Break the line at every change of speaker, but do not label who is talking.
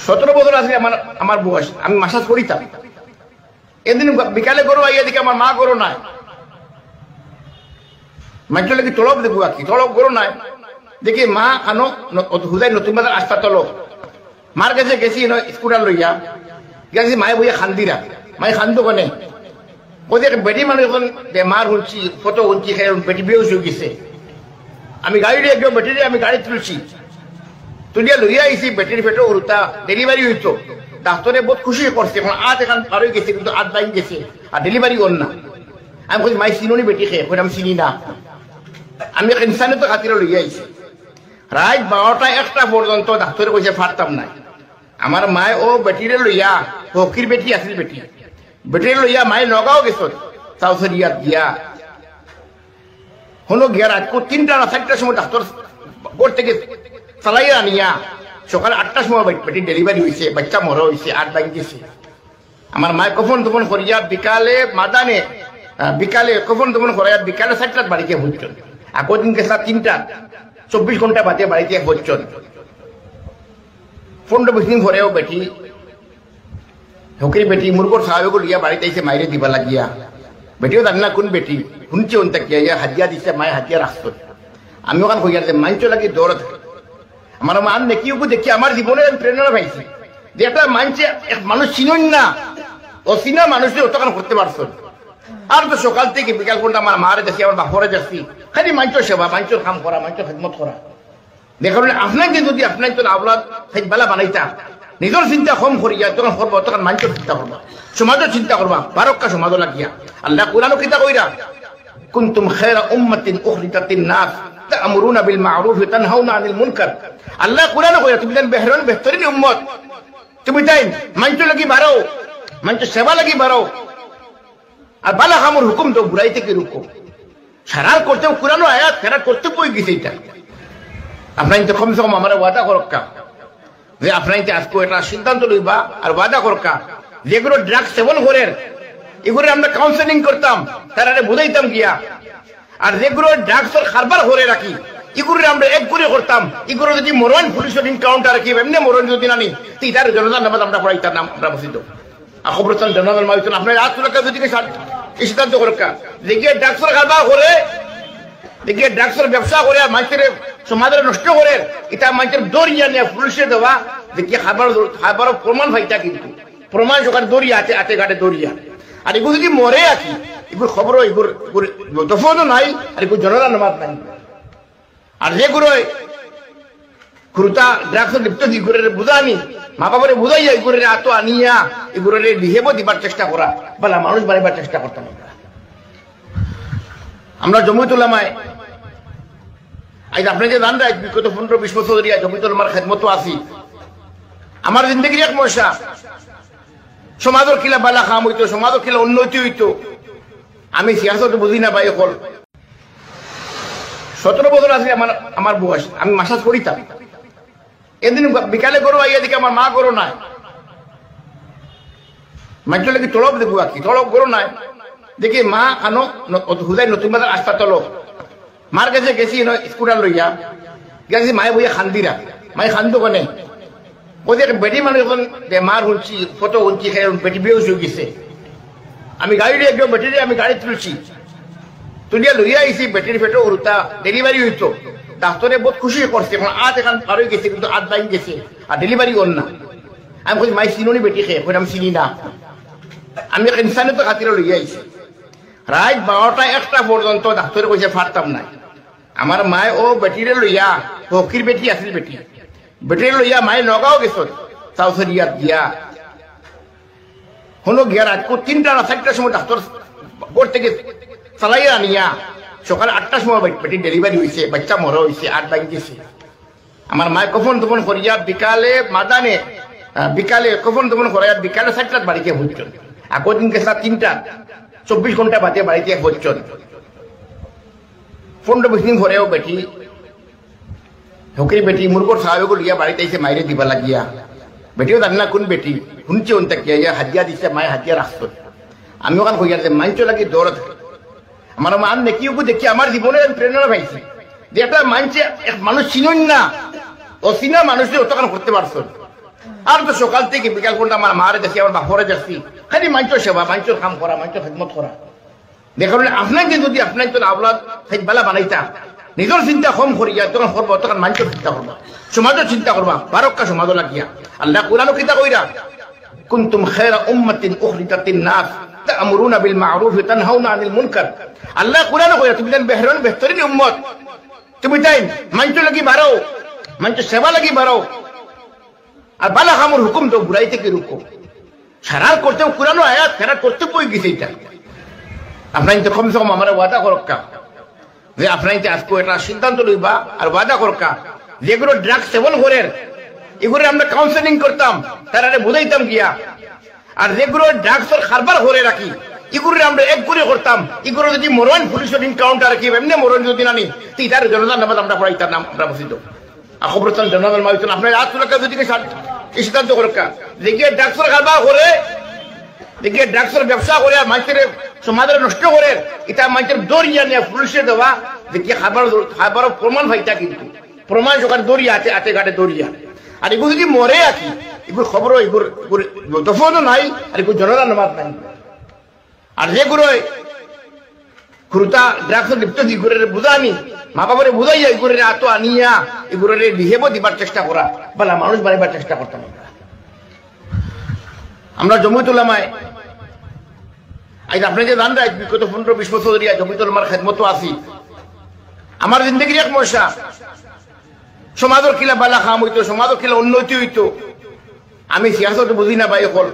17 বছর আছে আমার বয়স, আমি মাসাজ করিতাম। এদিন বিকালে করো আইয়া দিকে আমার মা করো নাই, মাইটলে কি তলব দেখবো কি তলব করো নাই দেখি মা আনো হুদাই নতুন বাজার আসতা তলব মার কাছে গেছি স্কুটার লইয়া গেছি, মায়ে বইয়া খান্দিরা, মায়ে খান্দো কনে ওদের বেটি মানুষ এখন বেমার হচ্ছি, কত হচ্ছি, বেটি বেউস হয়ে গেছে। আমি গাড়ি একদম বেটিরে আমি গাড়ি তুলছি, তুলিয়া লইয়া আইসি, বেটির পেটো উল্টা ডেলিভারি হইতো। ডাক্তারে বহুত খুশি করছে, এখন আজ এখন পার হয়ে গেছে, কিন্তু আজ বাইন গেছে আর ডেলিভারি কর না। আমি বলছি মাই চিনি বেটি খেয়ে, এখন আমি চিনি না। আমি ইনসানে তো খাতিরে লইয়া আইছি, রাত 12টা 1টা পর্যন্ত ডাক্তারে কইছে ফারতাম নাই। আমার মায় ও বেটিরে লইয়া, ফকির বেটি আছিল, বেটিরে লইয়া মায়ে নগাঁও গেছ চাউসরিয়া গিয়া হলো গিয়া রাত 3টা না 4টার সময় ডাক্তার বোর্ড থেকে চালাইয়া আনিয়া সকাল 8টার সময় বেটি ডেলিভারি হয়েছে, বাচ্চা মরা হয়েছে, 8 বাইন গেছে। আমার মায় কফন তফন করিয়া বিকালে মাদানে বিকালে কফন তফন করিয়া বিকালে 4টার বাড়িতে পৌঁছন। আগর দিন গেছিলাম 3টা, 24 ঘন্টা বাদে বাড়িতে পৌঁছন। 15-20 দিন পরেও বেটি হকির বেটি মুরগর সাহেবকে লিয়া বাড়িতে এসে মাইরে দিবা লাগিয়া, বেটিও জানি না কোন বেটি শুনছে ওন তাকিয়া হাজিয়া দিছে, মায়ে হাজিয়া রাখতো। আমি ওখান কইয়া যে মাঞ্চ লাগি দৌড় থাকে। আমার মান নেকিও দেখি আমার জীবনে প্রেরণা পাইছি যে একটা মানছে মানুষ চিনন না, অচিনা মানুষের অতখান করতে পারছো। আর তো সকাল থেকে বিকাল পর্যন্ত আমার মারে যাচ্ছি, আমার বাপরে যাচ্ছি, খালি মাঞ্চর সেবা, মাঞ্চর কাম করা, মাঞ্চর খেদমত করা। দেখা আপনাকে যদি আপনার তো আওলাদ বেলা বানাইতা, নিজের চিন্তা কম করিয়া তখন করবো, তখন মাঞ্চর চিন্তা করবা, সমাজের চিন্তা করবা, বারক্কা সমাজ লাগিয়া। আল্লাহ কুরআনও কিতা কইরা, কুনতুম খায়রা উম্মাতিন উখরিজাত লিন-নাস তা'মুরুনা বিল মা'রুফ ওয়া তানহাউনা আনিল মুনকার। আল্লাহ কুরআনও কইরা তুমি দেন বেহতরিন উম্মত, তুমি তাই মাঞ্চর লাগি বাড়ো, মাঞ্চর সেবা লাগি বাড়ো, আর বালা কামর হুকুম তো বুড়াই থেকে রুকো। সারার করতে কুরআনও আয়াত ফেরার করতে বই গেছে। এটা আপনার তো কমসে কম আমার ওয়াদা করক্কা যে আপনার আজকে এটা সিদ্ধান্ত লইবা আর ওয়াদা করক্কা, যেগুলো ড্রাগ সেবন করেন এগুলো আমরা কাউন্সেলিং করতাম, তারা বুঝাইতাম গিয়া। আর যেগুলো ড্রাগসের কারবার করে রাখি এগুলো আমরা এক করে করতাম। এগুলো যদি মরণ পুলিশের ইনকাউন্টার রাখি এমনি মরণ যদি নানি তার জনতার নামাজ আমরা পড়াইতাম নাম আমরা বসিত আখবরতান জনতার মাইত আপনার আজ তোলা যদি এই সিদ্ধান্ত করক্কা, দেখিয়ে ড্রাগসের কারবার করে, দেখিয়ে ড্রাগসের ব্যবসা করে আর মানুষের সমাজের নষ্ট করে, এটা মানুষের দৌড়িয়া নিয়ে পুলিশে দেওয়া, দেখিয়ে খাবার প্রমাণ পাইতা, কিন্তু প্রমাণ সকালে দৌড়িয়া আছে, আটে ঘাটে দৌড়িয়া। আর এগুলো যদি মরে আছি এগুলো খবর এগুলো দফনও নাই, আর এগুলো জনতার নামাজ নাই। আর যেগুলো খুরুতা ড্রাগসের লিপ্ত এগুলো বুঝানি, মা বাবারে বুঝাইয়া এগুলো আতো আনিয়া এগুলো বিহেভ দিবার চেষ্টা করা, বলা মানুষ বাড়িবার চেষ্টা করতাম। আমরা জমিয়তুল উলামায়ে আজ আপনাকে জান রাখ বিগত 15-20 বছর ধরে জমিয়তুল উলামার খেদমত আছি। আমার জিন্দগির এক মশা, সমাজের কিলা বালা কাম হইতো, সমাজের কিলা উন্নতি হইতো, আমি সিয়াসত বুঝি না ভাই। হল 17 বছর আছে আমার বয়স, আমি মাসাজ করিতাম। এদিন বিকালে করো আইয়া দিকে আমার মা করো নাই, মাইটলে কি তলব দেখবো কি তলব করো নাই দেখি মা আনো হুদাই নতুন বাজার আসতা তলব মার কাছে গেছি স্কুটার লইয়া গেছি, মায়ে বইয়া খান্দিরা, মায়ে খান্দো কনে ওদের বেটি মানুষ এখন বেমার হচ্ছি, কত হচ্ছি, বেটি বেউস হয়ে গেছে। আমি গাড়ি একদম বেটিরে আমি গাড়ি তুলছি, তুলিয়া লইয়া আইসি, বেটির পেটো উল্টা ডেলিভারি হইতো। ডাক্তারে বহুত খুশি করছে, এখন আজ এখন পার হয়ে গেছে, কিন্তু আজ বাইন গেছে আর ডেলিভারি কর না। আমি বলছি মাই চিনি বেটি খেয়ে, এখন আমি চিনি না। আমি ইনসানে তো খাতিরে লইয়া আইছি, রাত 12টা 1টা পর্যন্ত ডাক্তারে কইছে ফারতাম নাই। আমার মায় ও বেটিরে লইয়া, ফকির বেটি আছিল, বেটিরে লইয়া মায়ে নগাঁও গেছ চাউসরিয়া গিয়া হলো গিয়া রাত 3টা না 4টার সময় ডাক্তার বোর্ড থেকে চালাইয়া আনিয়া সকাল 8টার সময় বেটি ডেলিভারি হয়েছে, বাচ্চা মরা হয়েছে, 8 বাইন গেছে। আমার মায় কফন তফন করিয়া বিকালে মাদানে বিকালে কফন তফন করিয়া বিকালে 4টার বাড়িতে পৌঁছন। আগর দিন গেছিলাম 3টা, 24 ঘন্টা বাদে বাড়িতে পৌঁছন। 15-20 দিন পরেও বেটি হকির বেটি মুরগর সাহেবকে লিয়া বাড়িতে এসে মাইরে দিবা লাগিয়া, বেটিও জানি না কোন বেটি শুনছে ওন তাকিয়া হাজিয়া দিছে, মায়ে হাজিয়া রাখতো। আমি ওখান কইয়া যে মাঞ্চ লাগি দৌড় থাকে। আমার মান নেকিও দেখি আমার জীবনে প্রেরণা পাইছি যে একটা মানছে মানুষ চিনন না, অচিনা মানুষের অতখান করতে পারছো। আর তো সকাল থেকে বিকাল ঘন্টা আমার মারে দেখি আমার বাপরে দেখছি খালি মানুষের সেবা মানুষের কাম করা মানুষের খেদমত করা দেখার আপনাকে যদি আপনার তো আওলাদ বেলা বানাইতা নিজের চিন্তা কম করিয়া তখন করবো তখন মানুষের চিন্তা করবা সমাজের চিন্তা করবা বারক্কা সমাজ লাগিয়া আল্লাহ কোরআন কিতা কইরা কুনতুম খায়রা উম্মাতিন উখরিজাত লিন-নাস তা'মুরুনা বিল মা'রুফ ওয়া তানহাউনা আনিল মুনকার আল্লাহ কোরআন কইরা তুমি দেন বেহতরিন উম্মত তুমি তাই মানুষ লাগি বাড়াও মানুষের সেবা লাগি বাড়াও আর বালা কামর হুকুম তো বুড়াই থেকে রুকো সারার করতে কোরআন আয়াত ফেরার করতে বই গেছে এটা আপনার তো কমসে কম আমার ওয়াদা করক্কা যে আপনার আজকে এটা সিদ্ধান্ত লইবা আর ওয়াদা করক্কা যেগুলো ড্রাগ সেবন করেন এগুলো আমরা কাউন্সেলিং করতাম তারা বুঝাইতাম গিয়া আর যেগুলো ড্রাগসের কারবার করে রাখি এগুলো আমরা এক করে করতাম এগুলো যদি মরণ পুলিশের ইনকাউন্টার রাখি এমনি মরণ যদি নানি তার জনতার নামাজ আমরা পড়াইতাম নাম আমরা বসিত খবরস্থান জনতার মাইতাম আপনার আজ সুরক্ষা যদি সিদ্ধান্ত করক্কা দেখিয়ে ড্রাগসের কারবার করে দেখিয়ে ড্রাগসের ব্যবসা করে মানুষের সমাজের নষ্ট করে এটা মানুষের দরিয়া নিয়ে পুলিশে দেওয়া দেখিয়ে খাবার প্রমাণ ভাইটা কিন্তু প্রমাণ সকালে দরিয়া আছে হাতে ঘাটে দরিয়া আর এগুলো যদি মরে আছি এগুলো খবর এগুলো দফনও নাই আর এগুলো জনতা নামাজ নাই আর যেগুলো খুরুতা ড্রাগসের লিপ্ত এগুলো বুঝানি মা বাবারে বুঝাইয়া এগুলো আত আনিয়া এগুলো বিহেভও দিবার চেষ্টা করা বলা মানুষ বানাইবার চেষ্টা করতাম আমরা জমিয়তুল উলামায়ে আজ আপনি যে জান রাখ বিগত 15-20 বছর ধরে জমিয়তুল উলামার খেদমত আছি আমার জিন্দগির এক মশা সমাজের কিলা বালা খাম হইতো সমাজের কিলা উন্নতি হইতো আমি সিয়াসত বুঝি না ভাই হল